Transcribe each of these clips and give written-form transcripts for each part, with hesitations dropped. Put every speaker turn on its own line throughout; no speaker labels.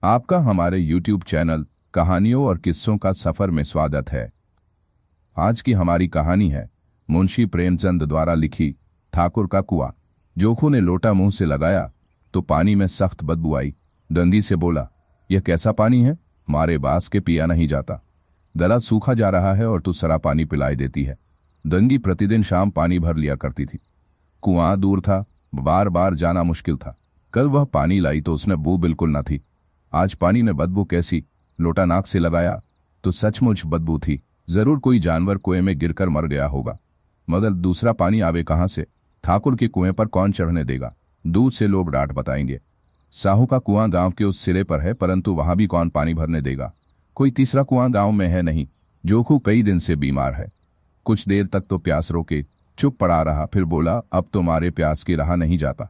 आपका हमारे YouTube channel कहानियों और किस्सों का सफर में स्वागत है। आज की हमारी कहानी है मुंशी प्रेमचंद द्वारा लिखी ठाकुर का कुआं। जोखू ने लोटा मुंह से लगाया तो पानी में सख्त बदबू आई। दंदी से बोला, यह कैसा पानी है? मारे बास के पिया नहीं जाता। गला सूखा जा रहा है और तू सरा पानी पिलाई देती है। दंगी प्रतिदिन शाम पानी भर लिया करती थी। कुआं दूर था, बार बार जाना मुश्किल था। कल वह पानी लाई तो उसने बू बिल्कुल न थी। आज पानी में बदबू कैसी? लोटा नाक से लगाया तो सचमुच बदबू थी। जरूर कोई जानवर कुएं में गिरकर मर गया होगा, मगर दूसरा पानी आवे कहां से? ठाकुर के कुएं पर कौन चढ़ने देगा? दूर से लोग डांट बताएंगे। साहू का कुआं गांव के उस सिरे पर है, परंतु वहां भी कौन पानी भरने देगा? कोई तीसरा कुआं गांव में है नहीं। जोखू कई दिन से बीमार है। कुछ देर तक तो प्यास रोके चुप पड़ा रहा, फिर बोला, अब तो मारे प्यास की रहा नहीं जाता।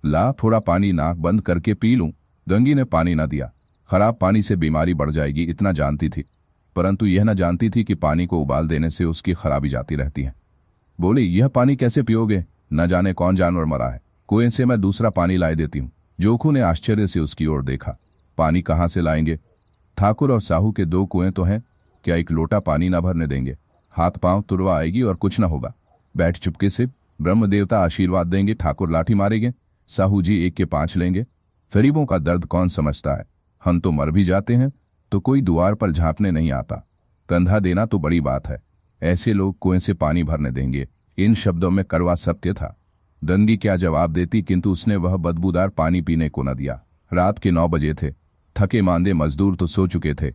ला थोड़ा पानी नाक बंद करके पी लूं। दंगी ने पानी न दिया। खराब पानी से बीमारी बढ़ जाएगी इतना जानती थी, परंतु यह न जानती थी कि पानी को उबाल देने से उसकी खराबी जाती रहती है। बोली, यह पानी कैसे पियोगे? न जाने कौन जानवर मरा है। कुएं से मैं दूसरा पानी लाए देती हूँ। जोखू ने आश्चर्य से उसकी ओर देखा। पानी कहाँ से लाएंगे? ठाकुर और साहू के दो कुएं तो हैं, क्या एक लोटा पानी न भरने देंगे? हाथ पांव तुरवा आएगी और कुछ न होगा। बैठ चुपके से, ब्रह्म देवता आशीर्वाद देंगे, ठाकुर लाठी मारेंगे, साहू जी एक के 5 लेंगे। गरीबों का दर्द कौन समझता है? हम तो मर भी जाते हैं तो कोई द्वार पर झांपने नहीं आता। कंधा देना तो बड़ी बात है, ऐसे लोग कुएं से पानी भरने देंगे? इन शब्दों में कड़वा सत्य था। दंगी क्या जवाब देती, किंतु उसने वह बदबूदार पानी पीने को न दिया। रात के 9 बजे थे। थके मांदे मजदूर तो सो चुके थे।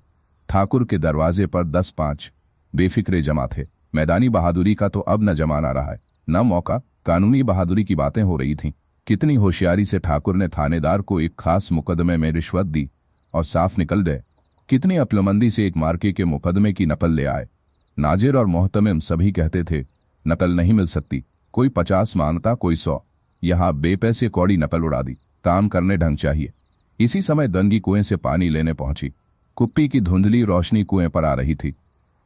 ठाकुर के दरवाजे पर 10-5 बेफिक्रे जमा थे। मैदानी बहादुरी का तो अब न जमाना रहा है, न मौका। कानूनी बहादुरी की बातें हो रही थीं। कितनी होशियारी से ठाकुर ने थानेदार को एक खास मुकदमे में रिश्वत दी और साफ निकल गए। कितनी अक्लमंदी से एक मार्के के मुकदमे की नकल ले आए। नाजिर और मोहतमिम सभी कहते थे नकल नहीं मिल सकती। कोई 50 मांगता, कोई 100। यहां बेपैसे कौड़ी नकल उड़ा दी। काम करने ढंग चाहिए। इसी समय दंगी कुएं से पानी लेने पहुंची। कुप्पी की धुंधली रोशनी कुएं पर आ रही थी।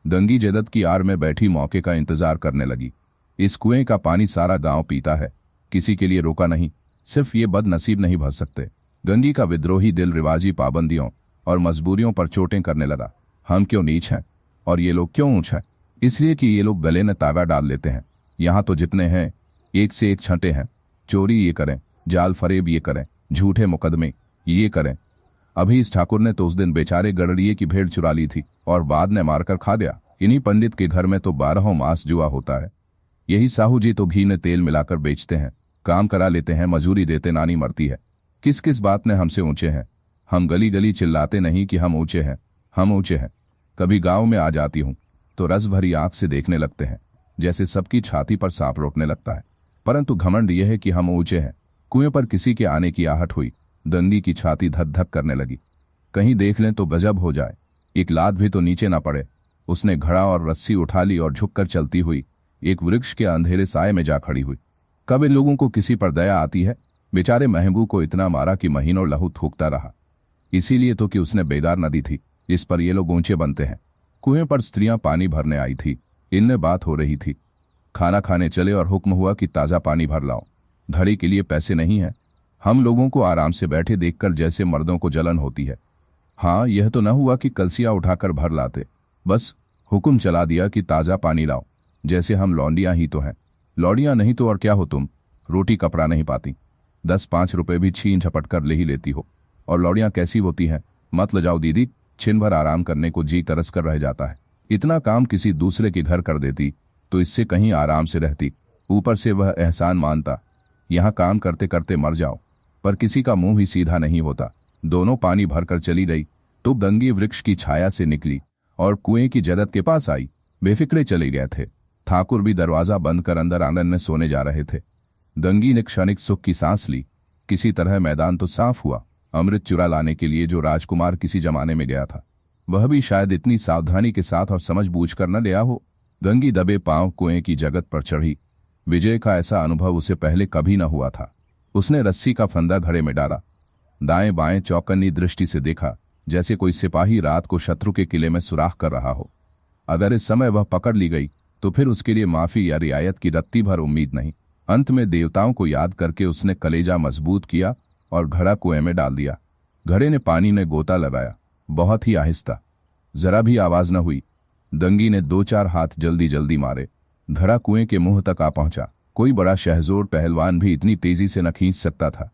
दंगी जेदत की आड़ में बैठी मौके का इंतजार करने लगी। इस कुएं का पानी सारा गांव पीता है, किसी के लिए रोका नहीं। सिर्फ ये बदनसीब नहीं भर सकते। दंगी का विद्रोही दिल रिवाजी पाबंदियों और मजबूरियों पर चोटें करने लगा। हम क्यों नीच हैं और ये लोग क्यों ऊंच हैं? इसलिए कि ये लोग गले में तागा डाल लेते हैं। यहाँ तो जितने हैं एक से एक छंटे हैं। चोरी ये करें, जाल फरेब ये करें, झूठे मुकदमे ये करें। अभी इस ठाकुर ने तो उस दिन बेचारे गड़ड़िए की भेड़ चुरा ली थी और बाद में मारकर खा गया। इन्हीं पंडित के घर में तो 12 मास जुआ होता है। यही साहू जी तो घी में तेल मिलाकर बेचते हैं, काम करा लेते हैं, मजूरी देते नानी मरती है। किस किस बात में हमसे ऊंचे हैं? हम गली गली चिल्लाते नहीं कि हम ऊंचे हैं, हम ऊंचे हैं। कभी गांव में आ जाती हूं तो रस भरी आंख से देखने लगते हैं, जैसे सबकी छाती पर सांप रोकने लगता है। परंतु घमंड यह है कि हम ऊंचे हैं। कुएं पर किसी के आने की आहट हुई। दंगी की छाती धक धक करने लगी। कहीं देख लें तो गजब हो जाए, एक लात भी तो नीचे ना पड़े। उसने घड़ा और रस्सी उठा ली और झुककर चलती हुई एक वृक्ष के अंधेरे साये में जा खड़ी हुई। कब इन लोगों को किसी पर दया आती है? बेचारे महबूब को इतना मारा कि महीनों लहू थूकता रहा। इसीलिए तो कि उसने बेदार नदी थी, इस पर ये लोग ऊंचे बनते हैं। कुएं पर स्त्रियां पानी भरने आई थी। इनमें बात हो रही थी। खाना खाने चले और हुक्म हुआ कि ताजा पानी भर लाओ। घड़ी के लिए पैसे नहीं है। हम लोगों को आराम से बैठे देखकर जैसे मर्दों को जलन होती है। हाँ, यह तो न हुआ कि कलसिया उठाकर भर लाते, बस हुक्म चला दिया कि ताजा पानी लाओ। जैसे हम लौंडियां ही तो हैं। लौंडियां नहीं तो और क्या हो तुम? रोटी कपड़ा नहीं पाती, 10-5 रुपए भी छीन झपट कर ले ही लेती हो। और लौंडियां कैसी होती हैं? मत ले जाओ दीदी, छिन भर आराम करने को जी तरस कर रह जाता है। इतना काम किसी दूसरे के घर कर देती तो इससे कहीं आराम से रहती। ऊपर से वह एहसान मानता, यहाँ काम करते करते मर जाओ। पर किसी का मुंह ही सीधा नहीं होता। दोनों पानी भरकर चली गई तो दंगी वृक्ष की छाया से निकली और कुएं की जदत के पास आई। बेफिक्रे चले गए थे। ठाकुर भी दरवाजा बंद कर अंदर आंगन में सोने जा रहे थे। दंगी ने क्षणिक सुख की सांस ली। किसी तरह मैदान तो साफ हुआ। अमृत चुरा लाने के लिए जो राजकुमार किसी जमाने में गया था, वह भी शायद इतनी सावधानी के साथ और समझ बूझ कर न लिया हो। दंगी दबे पांव कुएं की जगत पर चढ़ी। विजय का ऐसा अनुभव उसे पहले कभी न हुआ था। उसने रस्सी का फंदा घड़े में डाला, दाएं बाएं चौकन्नी दृष्टि से देखा, जैसे कोई सिपाही रात को शत्रु के किले में सुराख कर रहा हो। अगर इस समय वह पकड़ ली गई तो फिर उसके लिए माफी या रियायत की रत्ती भर उम्मीद नहीं। अंत में देवताओं को याद करके उसने कलेजा मजबूत किया और घड़ा कुएं में डाल दिया। घड़े ने पानी में गोता लगाया, बहुत ही आहिस्ता, जरा भी आवाज न हुई। दंगी ने 2-4 हाथ जल्दी जल्दी मारे। घड़ा कुएं के मुंह तक आ पहुंचा। कोई बड़ा शहजोर पहलवान भी इतनी तेजी से न खींच सकता था।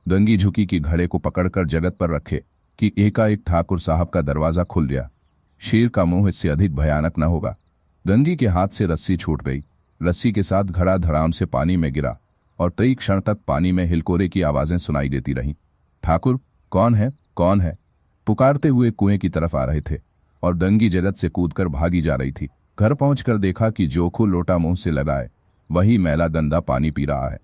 दंगी झुकी कि घड़े को पकड़कर जगत पर रखे कि एकाएक ठाकुर साहब का दरवाजा खुल गया। शेर का मुंह इससे अधिक भयानक न होगा। दंगी के हाथ से रस्सी छूट गई। रस्सी के साथ घड़ा धड़ाम से पानी में गिरा और कई क्षण तक पानी में हिलकोरे की आवाजें सुनाई देती रहीं। ठाकुर, कौन है, कौन है? पुकारते हुए कुएं की तरफ आ रहे थे और दंगी जगत से कूदकर भागी जा रही थी। घर पहुंचकर देखा कि जोखू लोटा मुंह से लगाए वही मैला गंदा पानी पी रहा है।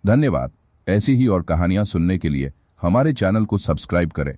धन्यवाद। ऐसी ही और कहानियां सुनने के लिए हमारे चैनल को सब्सक्राइब करें।